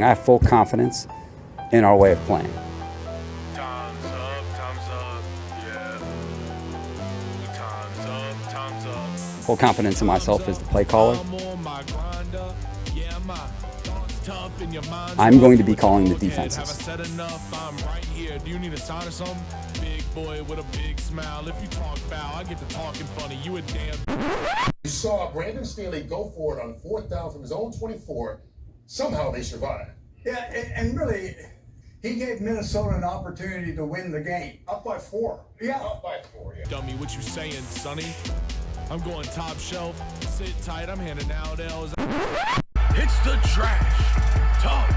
I have full confidence in our way of playing. Time's up, yeah. Time's up. Full confidence in myself as the play caller. I'm going to be calling the defenses. You saw Brandon Staley go for it on 4th down from his own 24. Somehow they survived. Yeah, and really, he gave Minnesota an opportunity to win the game. Up by 4. Yeah. Up by 4, yeah. Dummy, what you saying, Sonny? I'm going top shelf. Sit tight, I'm handing out L's. It's the trash talk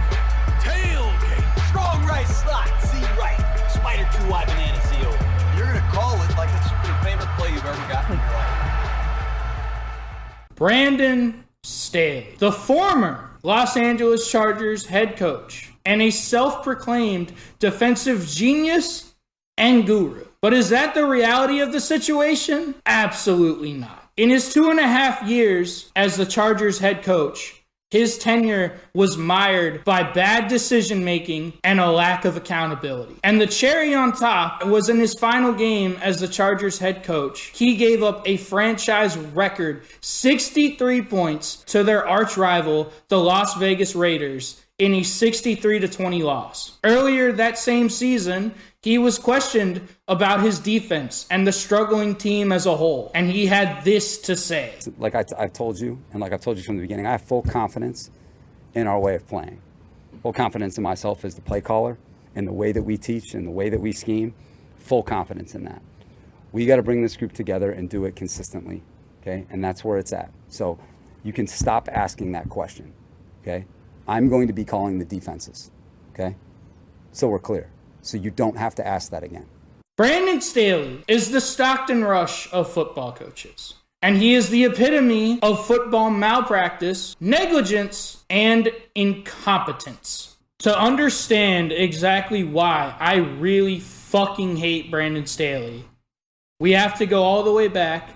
tailgate. Strong right slot, C right. Spider 2-eye banana seal. You're going to call it like it's your favorite play you've ever gotten in your life. Brandon Staley, the former Los Angeles Chargers head coach and a self-proclaimed defensive genius and guru. But is that the reality of the situation? Absolutely not. In his 2.5 years as the Chargers head coach, his tenure was mired by bad decision-making and a lack of accountability. And the cherry on top was in his final game as the Chargers head coach. He gave up a franchise record 63 points to their arch rival, the Las Vegas Raiders, in a 63-20 loss. Earlier that same season, he was questioned about his defense and the struggling team as a whole. And he had this to say. Like I've told you, and like I've told you from the beginning, I have full confidence in our way of playing. Full confidence in myself as the play caller, in the way that we teach, in the way that we scheme. Full confidence in that. We got to bring this group together and do it consistently, okay? And that's where it's at. So you can stop asking that question, okay? I'm going to be calling the defenses, okay? So we're clear. So you don't have to ask that again. Brandon Staley is the Stockton Rush of football coaches. And he is the epitome of football malpractice, negligence, and incompetence. To understand exactly why I really fucking hate Brandon Staley, we have to go all the way back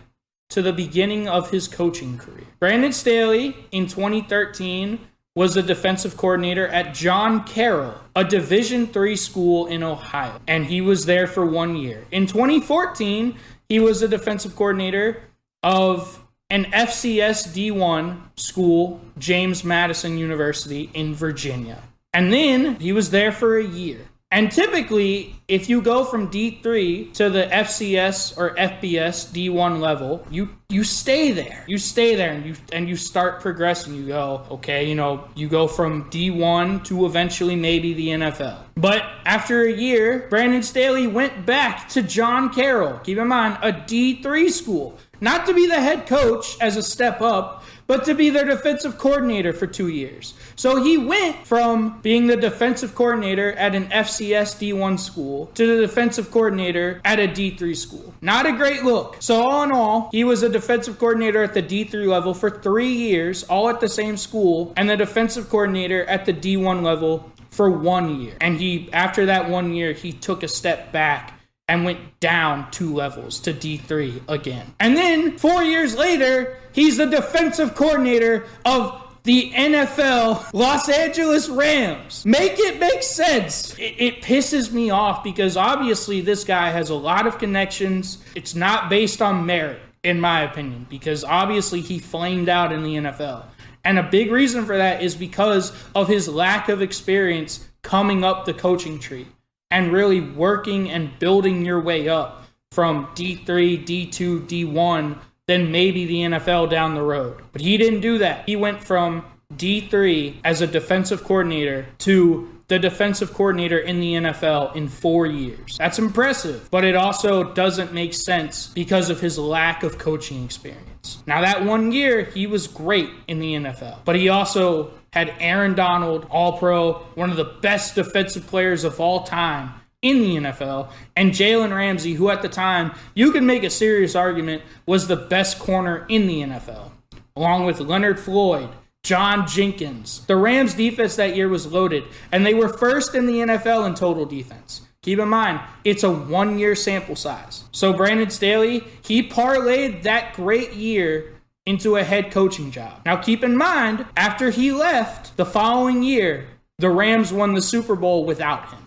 to the beginning of his coaching career. Brandon Staley, in 2013, was the defensive coordinator at John Carroll, a Division III school in Ohio. And he was there for 1 year. In 2014, he was the defensive coordinator of an FCS D1 school, James Madison University in Virginia. And then he was there for a year. And typically, if you go from D3 to the FCS or FBS D1 level, you stay there. You stay there and you start progressing. You go, okay, you go from D1 to eventually maybe the NFL. But after a year, Brandon Staley went back to John Carroll. Keep in mind, a D3 school. Not to be the head coach as a step up, but to be their defensive coordinator for 2 years. So he went from being the defensive coordinator at an FCS D1 school to the defensive coordinator at a D3 school. Not a great look. So all in all, he was a defensive coordinator at the D3 level for 3 years, all at the same school, and the defensive coordinator at the D1 level for 1 year. And after that 1 year, he took a step back and went down 2 levels to D3 again. And then 4 years later, he's the defensive coordinator of the NFL Los Angeles Rams. Make it make sense. It pisses me off because obviously this guy has a lot of connections. It's not based on merit, in my opinion, because obviously he flamed out in the NFL. And a big reason for that is because of his lack of experience coming up the coaching tree and really working and building your way up from D3, D2, D1, then maybe the NFL down the road. But he didn't do that. He went from D3 as a defensive coordinator to the defensive coordinator in the NFL in 4 years. That's impressive, but it also doesn't make sense because of his lack of coaching experience. Now, that 1 year, he was great in the NFL, but he also had Aaron Donald, All-Pro, one of the best defensive players of all time in the NFL, and Jalen Ramsey, who at the time, you could make a serious argument, was the best corner in the NFL, along with Leonard Floyd, John Jenkins. The Rams defense that year was loaded, and they were first in the NFL in total defense. Keep in mind, it's a 1 year sample size. So Brandon Staley, he parlayed that great year into a head coaching job. Now keep in mind, after he left the following year, The Rams won the Super Bowl without him.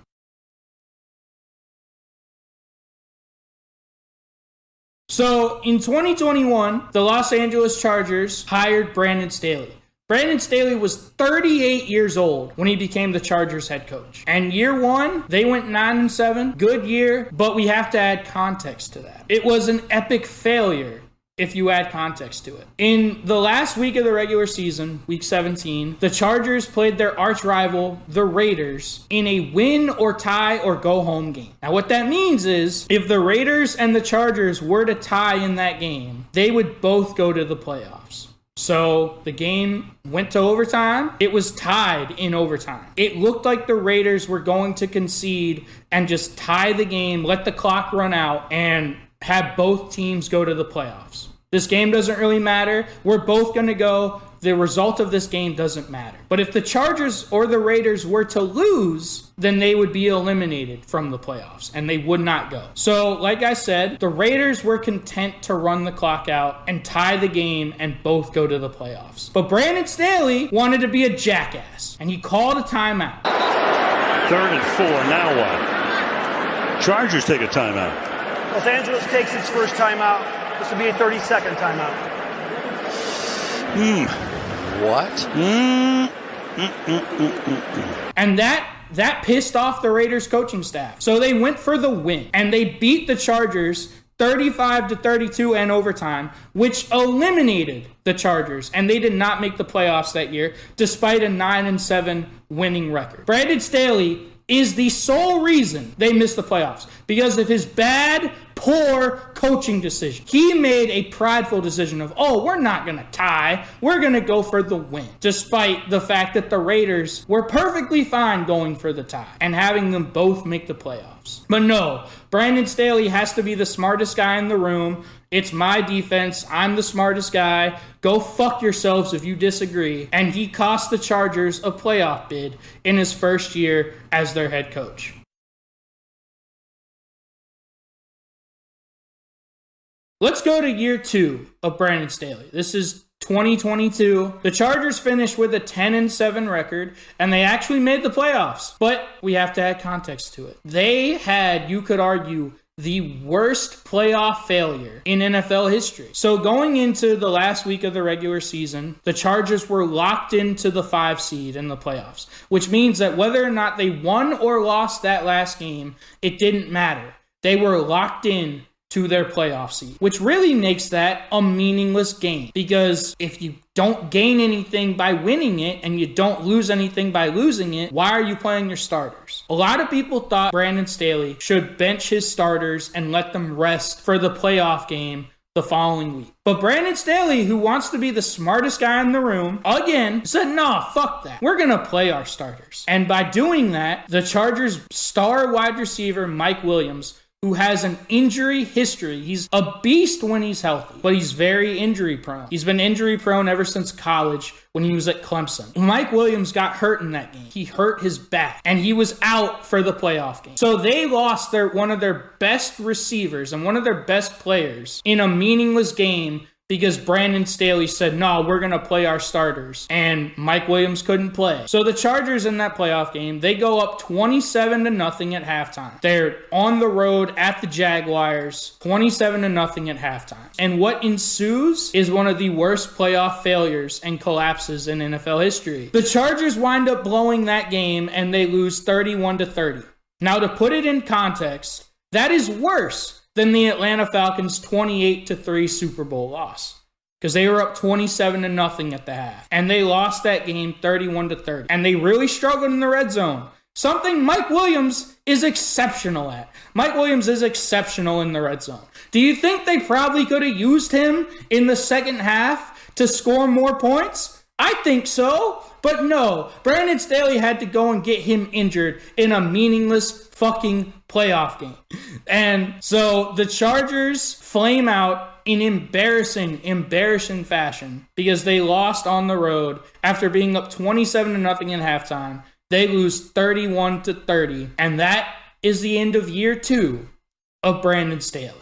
So in 2021, the Los Angeles Chargers hired Brandon Staley. Brandon Staley was 38 years old when he became the Chargers head coach. And year one, they went 9-7. Good year, but we have to add context to that. It was an epic failure if you add context to it. In the last week of the regular season, week 17, the Chargers played their arch rival, the Raiders, in a win or tie or go home game. Now what that means is, if the Raiders and the Chargers were to tie in that game, they would both go to the playoffs. So the game went to overtime. It was tied in overtime. It looked like the Raiders were going to concede and just tie the game, let the clock run out, and have both teams go to the playoffs. This game doesn't really matter. We're both going to go. The result of this game doesn't matter. But if the Chargers or the Raiders were to lose, then they would be eliminated from the playoffs, and they would not go. So, like I said, the Raiders were content to run the clock out and tie the game and both go to the playoffs. But Brandon Staley wanted to be a jackass, and he called a timeout. 3rd and 4, now what? Chargers take a timeout. Los Angeles takes its first timeout. This will be a 30-second timeout. What? And that pissed off the Raiders coaching staff. So they went for the win, and they beat the Chargers 35-32 and overtime, which eliminated the Chargers, and they did not make the playoffs that year, despite a 9-7 winning record. Brandon Staley is the sole reason they missed the playoffs, because of his bad, poor coaching decision. He made a prideful decision of, we're not going to tie. We're going to go for the win, despite the fact that the Raiders were perfectly fine going for the tie and having them both make the playoffs. But no, Brandon Staley has to be the smartest guy in the room. It's my defense. I'm the smartest guy. Go fuck yourselves if you disagree. And he cost the Chargers a playoff bid in his first year as their head coach. Let's go to year 2 of Brandon Staley. This is 2022. The Chargers finished with a 10-7 record, and they actually made the playoffs. But we have to add context to it. They had, you could argue, the worst playoff failure in NFL history. So going into the last week of the regular season, the Chargers were locked into the 5 seed in the playoffs, which means that whether or not they won or lost that last game, it didn't matter. They were locked in to their playoff seed, which really makes that a meaningless game, because if you don't gain anything by winning it and you don't lose anything by losing it, why are you playing your starters? A lot of people thought Brandon Staley should bench his starters and let them rest for the playoff game the following week. But Brandon Staley, who wants to be the smartest guy in the room, again said, nah, fuck that. We're going to play our starters. And by doing that, the Chargers' star wide receiver, Mike Williams, who has an injury history. He's a beast when he's healthy, but he's very injury prone. He's been injury prone ever since college when he was at Clemson. Mike Williams got hurt in that game. He hurt his back, and he was out for the playoff game. So they lost one of their best receivers and one of their best players in a meaningless game because Brandon Staley said, no, we're going to play our starters. And Mike Williams couldn't play. So the Chargers in that playoff game, they go up 27-0 at halftime. They're on the road at the Jaguars, 27-0 at halftime. And what ensues is one of the worst playoff failures and collapses in NFL history. The Chargers wind up blowing that game, and they lose 31-30. Now, to put it in context, that is worse than the Atlanta Falcons' 28-3 Super Bowl loss, because they were up 27-0 at the half, and they lost that game 31-30, and they really struggled in the red zone, something Mike Williams is exceptional at. Mike Williams is exceptional in the red zone. Do you think they probably could have used him in the second half to score more points? I think so, but no. Brandon Staley had to go and get him injured in a meaningless fucking playoff game. And so the Chargers flame out in embarrassing fashion because they lost on the road after being up 27-0 at halftime. They lose 31-30, and that is the end of year 2 of Brandon Staley.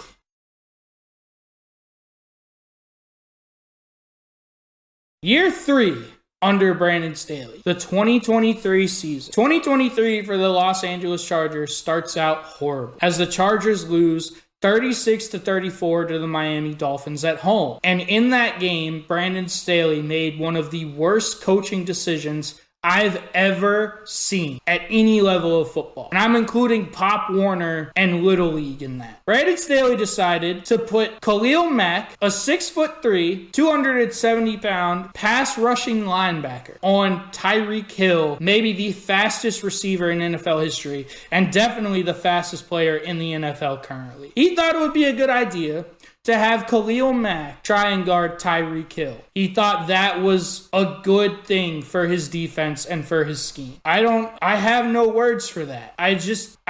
Year 3 under Brandon Staley. The 2023 season. 2023 for the Los Angeles Chargers starts out horrible as the Chargers lose 36-34 to the Miami Dolphins at home. And in that game, Brandon Staley made one of the worst coaching decisions I've ever seen at any level of football. And I'm including Pop Warner and Little League in that. Brandon Staley decided to put Khalil Mack, a 6'3", 270-pound pass rushing linebacker, on Tyreek Hill, maybe the fastest receiver in NFL history, and definitely the fastest player in the NFL currently. He thought it would be a good idea to have Khalil Mack try and guard Tyreek Hill. He thought that was a good thing for his defense and for his scheme. I have no words for that. I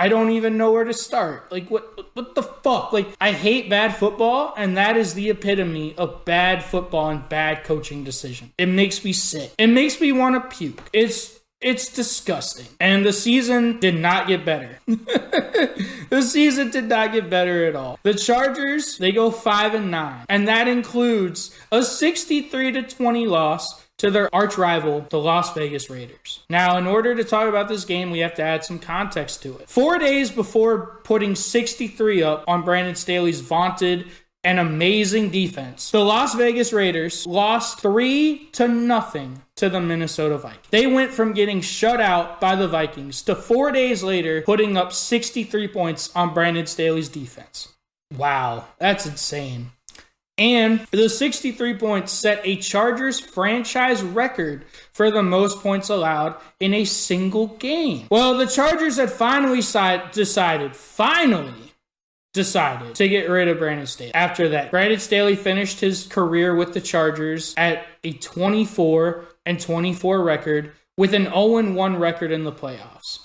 don't even know where to start. Like, what the fuck? Like, I hate bad football, and that is the epitome of bad football and bad coaching decision. It makes me sick. It makes me want to puke. It's disgusting. And the season did not get better. The season did not get better at all. The Chargers, they go 5-9. And that includes a 63-20 loss to their arch rival, the Las Vegas Raiders. Now, in order to talk about this game, we have to add some context to it. 4 days before putting 63 up on Brandon Staley's vaunted and amazing defense, the Las Vegas Raiders lost 3-0 to the Minnesota Vikings. They went from getting shut out by the Vikings to 4 days later putting up 63 points on Brandon Staley's defense. Wow, that's insane. And the 63 points set a Chargers franchise record for the most points allowed in a single game. Well, the Chargers had finally decided to get rid of Brandon Staley. After that, Brandon Staley finished his career with the Chargers at a 24-24 record with an 0-1 record in the playoffs.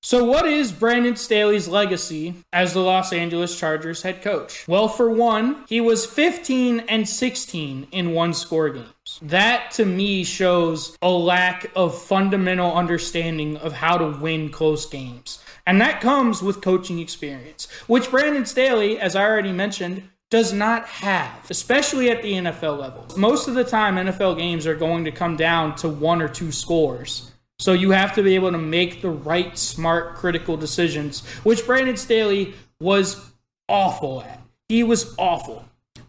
So what is Brandon Staley's legacy as the Los Angeles Chargers head coach? Well, for one, he was 15-16 in one-score games. That, to me, shows a lack of fundamental understanding of how to win close games. And that comes with coaching experience, which Brandon Staley, as I already mentioned, does not have, especially at the NFL level. Most of the time, NFL games are going to come down to 1 or 2 scores. So you have to be able to make the right, smart, critical decisions, which Brandon Staley was awful at. He was awful.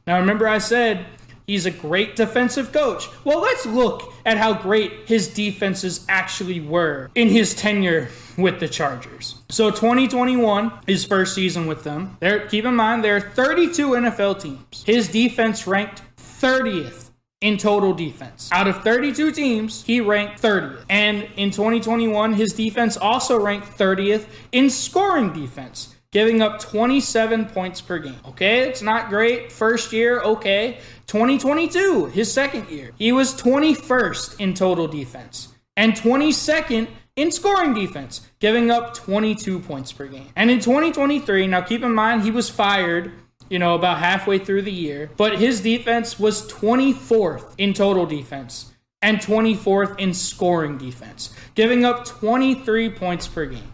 Now, remember I said he's a great defensive coach. Well, let's look at how great his defenses actually were in his tenure with the Chargers. So 2021, his first season with them. Keep in mind, there are 32 NFL teams. His defense ranked 30th in total defense. Out of 32 teams, he ranked 30th. And in 2021, his defense also ranked 30th in scoring defense, giving up 27 points per game. Okay, it's not great. First year, okay. 2022, his second year, he was 21st in total defense and 22nd in scoring defense, giving up 22 points per game. And in 2023, now keep in mind, he was fired about halfway through the year. But his defense was 24th in total defense and 24th in scoring defense, giving up 23 points per game.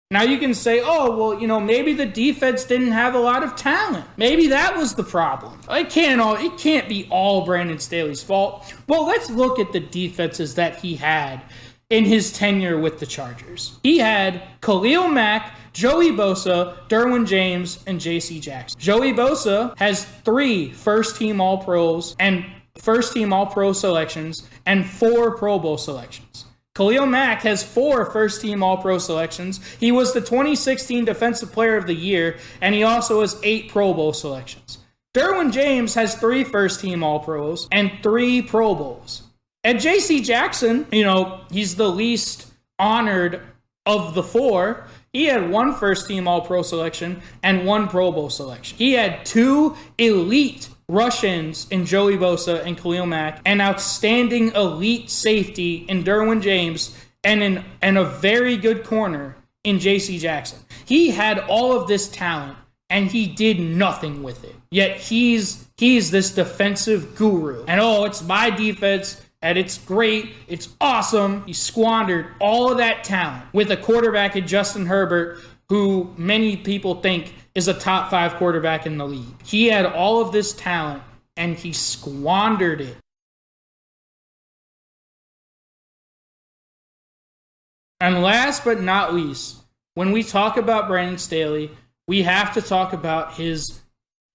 Now you can say, maybe the defense didn't have a lot of talent. Maybe that was the problem. It can't be all Brandon Staley's fault. Well, let's look at the defenses that he had in his tenure with the Chargers. He had Khalil Mack, Joey Bosa, Derwin James, and J.C. Jackson. Joey Bosa has 3 first-team All-Pros and first-team All-Pro selections and 4 Pro Bowl selections. Khalil Mack has 4 first-team All-Pro selections. He was the 2016 Defensive Player of the Year, and he also has 8 Pro Bowl selections. Derwin James has 3 first-team All-Pros and 3 Pro Bowls. And J.C. Jackson, he's the least honored of the 4. He had 1 first-team All-Pro selection and 1 Pro Bowl selection. He had 2 elite rush-ins in Joey Bosa and Khalil Mack, an outstanding elite safety in Derwin James, and a very good corner in J.C. Jackson. He had all of this talent, and he did nothing with it. Yet he's this defensive guru. And it's my defense, and it's great, it's awesome. He squandered all of that talent with a quarterback in Justin Herbert, who many people think is a top 5 quarterback in the league. He had all of this talent, and he squandered it. And last but not least, when we talk about Brandon Staley, we have to talk about his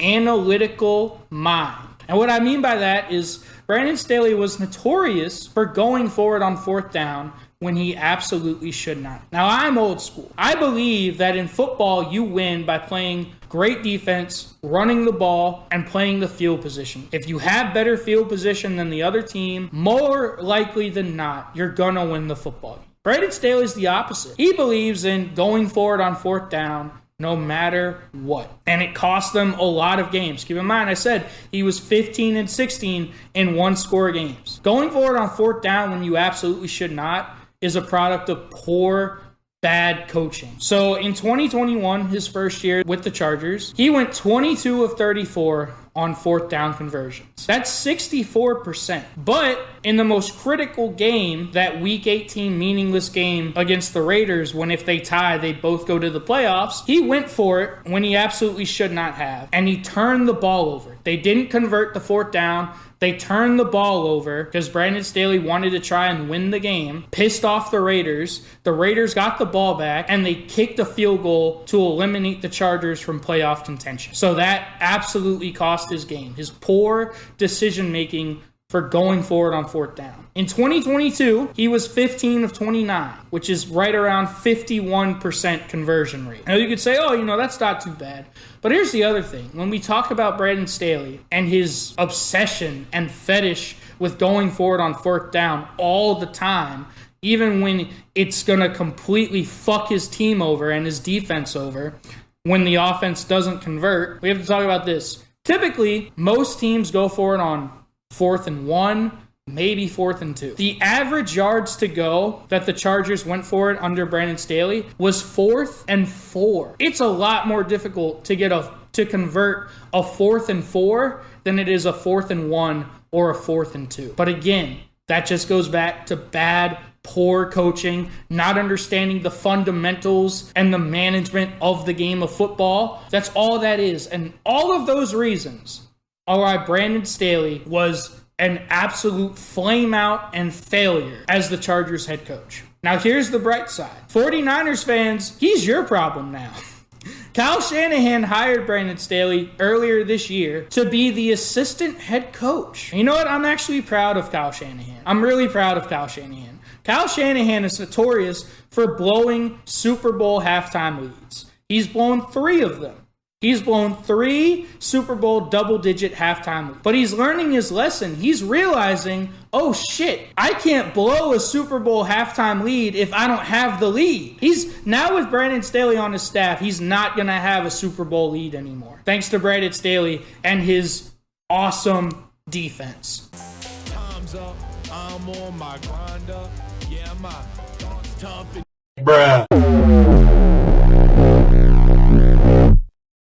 analytical mind. And what I mean by that is Brandon Staley was notorious for going forward on 4th down when he absolutely should not. Now, I'm old school. I believe that in football, you win by playing great defense, running the ball, and playing the field position. If you have better field position than the other team, more likely than not, you're going to win the football game. Brandon Staley is the opposite. He believes in going forward on 4th down no matter what. And it cost them a lot of games. Keep in mind, I said he was 15-16 in 1-score games. Going forward on 4th down when you absolutely should not is a product of poor, bad coaching. So in 2021, his first year with the Chargers, he went 22 of 34 on 4th down conversions. That's 64%. But in the most critical game, that Week 18 meaningless game against the Raiders, when if they tie, they both go to the playoffs, he went for it when he absolutely should not have. And he turned the ball over. They didn't convert the 4th down. They turned the ball over because Brandon Staley wanted to try and win the game, pissed off the Raiders. The Raiders got the ball back, and they kicked a field goal to eliminate the Chargers from playoff contention. So that absolutely cost his game. His poor decision-making for going forward on 4th down. In 2022, he was 15 of 29, which is right around 51% conversion rate. Now you could say, that's not too bad. But here's the other thing. When we talk about Brandon Staley and his obsession and fetish with going forward on 4th down all the time, even when it's going to completely fuck his team over and his defense over, when the offense doesn't convert, we have to talk about this. Typically, most teams go forward on 4th and 1, maybe 4th and 2. The average yards to go that the Chargers went for it under Brandon Staley was 4th and 4. It's a lot more difficult to convert a 4th and 4 than it is a 4th and 1 or a 4th and 2. But again, that just goes back to bad, poor coaching, not understanding the fundamentals and the management of the game of football. That's all that is. And all of those reasons are why Brandon Staley was an absolute flame out and failure as the Chargers head coach. Now here's the bright side. 49ers fans, he's your problem now. Kyle Shanahan hired Brandon Staley earlier this year to be the assistant head coach. You know what? I'm actually proud of Kyle Shanahan. I'm really proud of Kyle Shanahan. Kyle Shanahan is notorious for blowing Super Bowl halftime leads. He's blown 3 of them. He's blown 3 Super Bowl double-digit halftime leads. But he's learning his lesson. He's realizing, oh shit, I can't blow a Super Bowl halftime lead if I don't have the lead. He's now with Brandon Staley on his staff, he's not going to have a Super Bowl lead anymore. Thanks to Brandon Staley and his awesome defense. Time's up, I'm on my grinder. Yeah, my thoughts tough. Bruh.